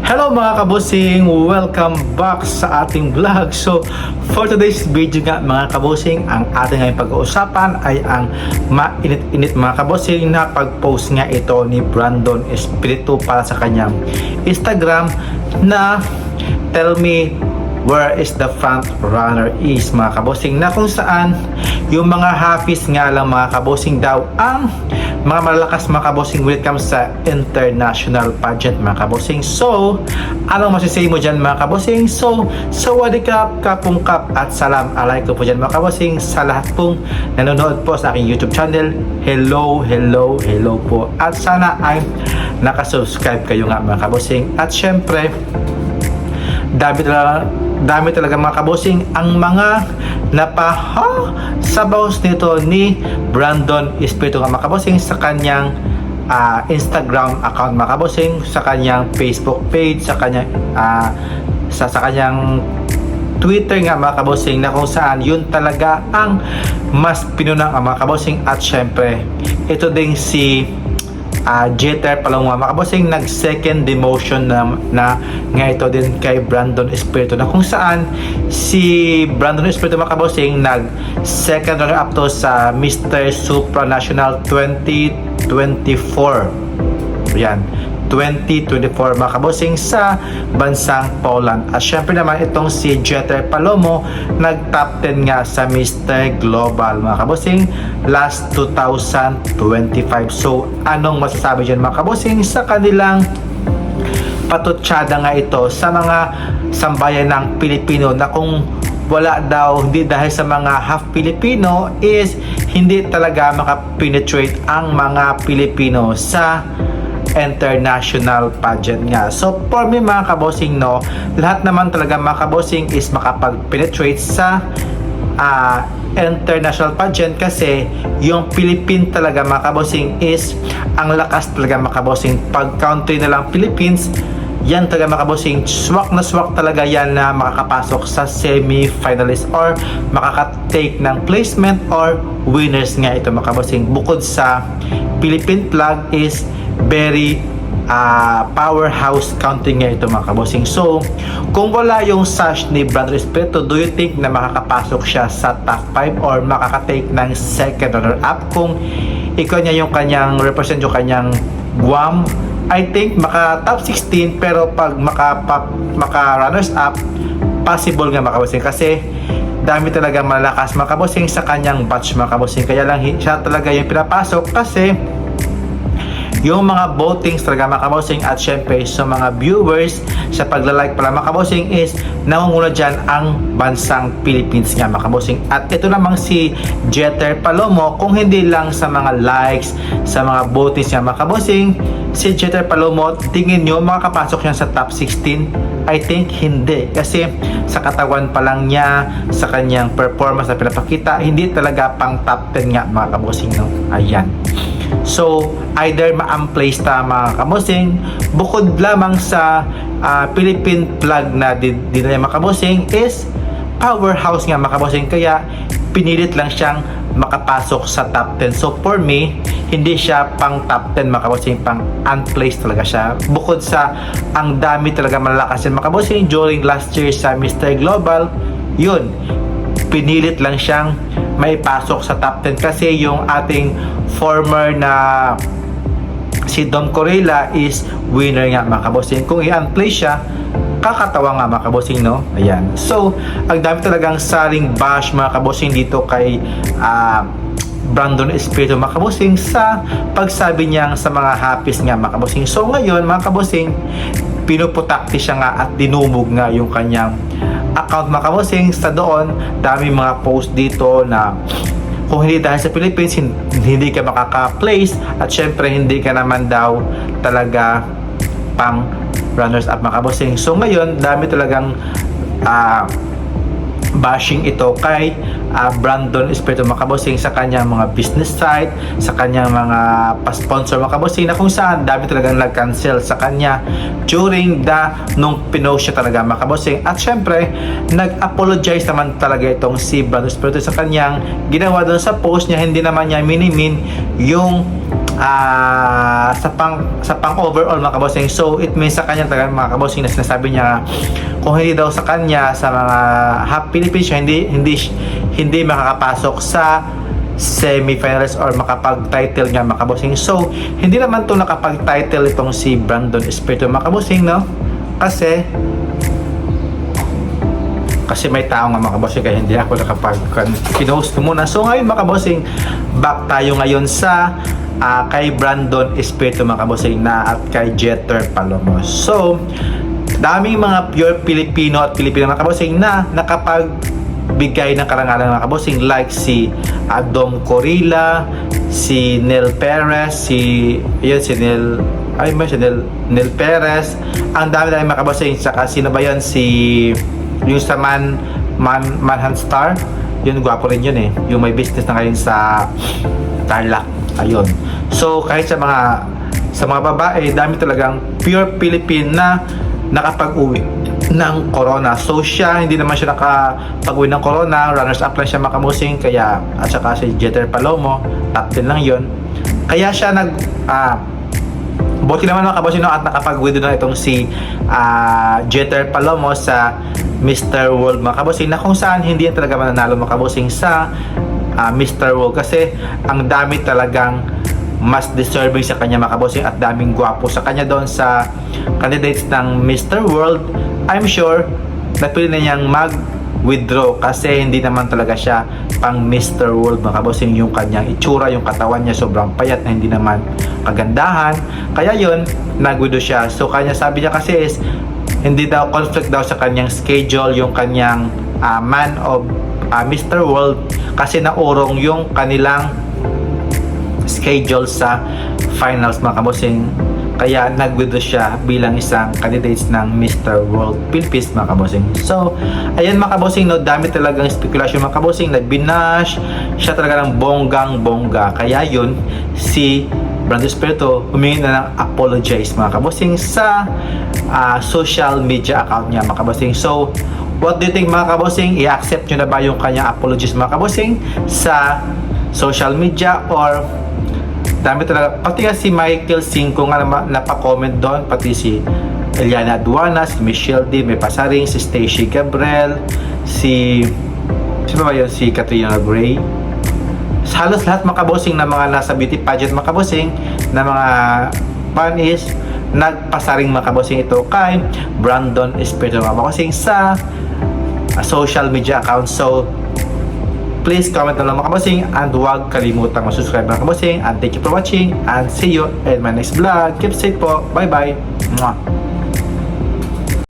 Hello mga kabusing! Welcome back sa ating vlog. So, for today's video nga mga kabusing, ang ating ngayong pag-uusapan ay ang mainit-init mga kabusing na pag-post nga ito ni Brandon Espiritu para sa kanyang Instagram na "Tell me where is the front runner is" mga kabusing, na kung saan yung mga Hafiz nga lang mga kabusing daw ang mga malalakas mga kabusing when it comes sa international pageant mga kabusing. So, anong masisay mo dyan mga kabusing? So, sawadikap, kapungkap at salam alaikum po dyan mga kabusing sa lahat pong nanonood po sa aking YouTube channel. Hello po. At sana ay nakasubscribe kayo nga mga kabusing. At syempre, dami talaga mga kabusing ang mga sabaws nito ni Brandon Espiritu nga mga kabusing sa kanyang Instagram account mga kabusing, sa kanyang Facebook page, sa kanyang sa kanyang Twitter nga mga kabusing, na kung saan yun talaga ang mas pinunang mga kabusing. At syempre ito ding si Jeter Palomo mga kabusing nag second demotion na nga ito din kay Brandon Espiritu, na kung saan si Brandon Espiritu mga kabusing nag second runner up to sa Mr. Supranational 2024. Yan, 2024 mga kabusing sa bansang Poland. At syempre naman itong si Jeter Palomo nag top 10 nga sa Mr. Global mga kabusing last 2025. So anong masasabi dyan mga kabusing sa kanilang patutsada nga ito sa mga sambayan ng Pilipino, na kung wala daw, hindi dahil sa mga half Filipino is hindi talaga makapenetrate ang mga Pilipino sa international pageant nga. So for me mga kabosing, no, lahat naman talaga mga kabosing is makapag-penetrate sa international pageant, kasi yung Philippine talaga mga kabosing is ang lakas talaga mga kabosing. Pag country na lang Philippines, yan talaga mga kabosing, swak na swak talaga yan na makakapasok sa semi-finalist or makaka-take ng placement or winners nga ito mga kabosing. Bukod sa Philippine flag is very powerhouse country nga ito mga kabosing. So kung wala yung sash ni Brandon Espiritu, do you think na makakapasok siya sa top 5 or makaka-take ng second runner up? Kung ikaw niya yung kanyang represent, yung kanyang Guam, I think maka top 16, pero pag maka runners up, possible nga mga kabosing, kasi dami talaga malakas mga kabosing sa kanyang batch mga kabosing. Kaya lang siya talaga yung pinapasok kasi yung mga votings talaga mga kabosing, at syempre sa mga viewers sa paglalike pala mga kabosing is nangunguna dyan ang bansang Philippines nga mga kabosing. At ito namang si Jeter Palomo, kung hindi lang sa mga likes, sa mga votings nga mga kabosing, si Jeter Palomo, tingin nyo makakapasok niya sa top 16? I think hindi, kasi sa katawan pa lang niya, sa kanyang performance na pinapakita, hindi talaga pang top 10 nga mga kabosing, no? Ayan. So either ma-place ta mga kabosing, bukod lamang sa Philippine flag na dinala mga kabosing, is powerhouse nga mga kabosing, kaya pinilit lang siyang makapasok sa top 10. So for me, hindi siya pang top 10 mga kabosing, pang unplaced talaga siya. Bukod sa ang dami talaga malalakas yan mga kabosing during last year sa Mr. Global, yun, pinilit lang siyang may pasok sa top 10, kasi yung ating former na si Dom Corella is winner nga mga kabosing. Kung i-unplace siya, kakatawa nga mga kabosing, no? Ayan. So ang dami talagang saring bash mga kabosing dito kay Brandon Espiritu mga kabosing sa pagsabi niya sa mga Hafiz nga mga kabosing. So ngayon mga kabosing, pinuputakti siya nga at dinumog nga yung kanyang account mga kabosing. Sa doon, dami mga post dito na kung hindi dahil sa Philippines, hindi ka makaka-place, at syempre hindi ka naman daw talaga pang runners up mga kabosing. So ngayon, dami talagang bashing ito kay Brandon Espiritu mga kabosing sa kanyang mga business site, sa kanyang mga pa-sponsor mga kabosing, na kung saan dami talagang nag-cancel sa kanya during nung pinost siya talaga mga kabosing. At syempre nag-apologize naman talaga itong si Brandon Espiritu sa kanyang ginawa doon sa post niya. Hindi naman niya minimin yung sa pang overall mga kabosing. So it means sa kanya talaga mga kabosing na sinasabi niya kung hindi daw sa kanya sa mga half Philippines siya, hindi makakapasok sa semi-finals or makapag-title nga mga kabosing. So hindi naman to nakapag-title itong si Brandon Espiritu mga kabosing, no? Kasi may tao nga mga kabosing kaya hindi ako kinost ko muna. So ngayon mga kabosing, back tayo ngayon sa kay Brandon Espiritu mga kabosing na at kay Jeter Palomos. So daming mga pure Filipino at Pilipino mga kabosing na nakapagbigay ng karangalan mga kabosing, like si Adom Corilla, si Nel Perez, si Nel Perez, ang dami mga kabosing. Saka sino ba yun, yung sa Manhunt Star, yun gwapo rin yun yung may business na ngayon sa Tarlac, ayun. So kahit sa mga babae, dami talagang pure Philippine na nakapag-uwi ng corona. So siya, hindi naman siya nakapag-uwi ng corona, runners up lang siya mga kabosing, kaya at saka si Jeter Palomo, top 10 lang yun, kaya siya buti naman mga kabosing, no, at nakapag-uwi doon na itong si Jeter Palomo sa Mr. World mga kabosing, na kung saan hindi yan talaga mananalo mga kabosing sa Mr. World, kasi ang dami talagang mas deserving sa kanya mga kabosing at daming gwapo sa kanya doon sa candidates ng Mr. World. I'm sure napili na niyang mag-withdraw kasi hindi naman talaga siya pang Mr. World mga kabosing. Yung kanyang itsura, yung katawan niya sobrang payat na hindi naman kagandahan, kaya yun, nag-withdraw siya. So kanya sabi niya kasi is hindi daw conflict daw sa kanyang schedule yung kanyang man of Mr. World, kasi naurong yung kanilang schedule sa finals mga kabosing, kaya nag-withdraw siya bilang isang candidates ng Mr. World Philippines mga kabosing. So ayan mga kabosing, no, dami talagang speculation mga kabosing, nagbinash siya talaga ng bonggang-bongga, kaya yun si Brandon Espiritu humingi na ng apologize mga kabosing sa social media account niya mga kabosing. So what do you think mga kabosing? I-accept nyo na ba yung kanyang apologies mga kabosing sa social media, or dami talaga, pati nga si Michael Cinco nga napakomment doon, pati si Eliana Aduana, si Michelle D, may pasaring, si Stacey Gabriel, si Katrina Gray, halos lahat mga kabosing na mga nasa beauty pageant mga kabosing na mga fan is nagpasaring mga kabosing ito kay Brandon Espiritu mga kabosing sa social media account. So please comment na lang mga kabosing, and huwag kalimutang mag-subscribe mga kabosing, and thank you for watching, and see you in my next vlog. Keep safe po, bye bye. Mwah.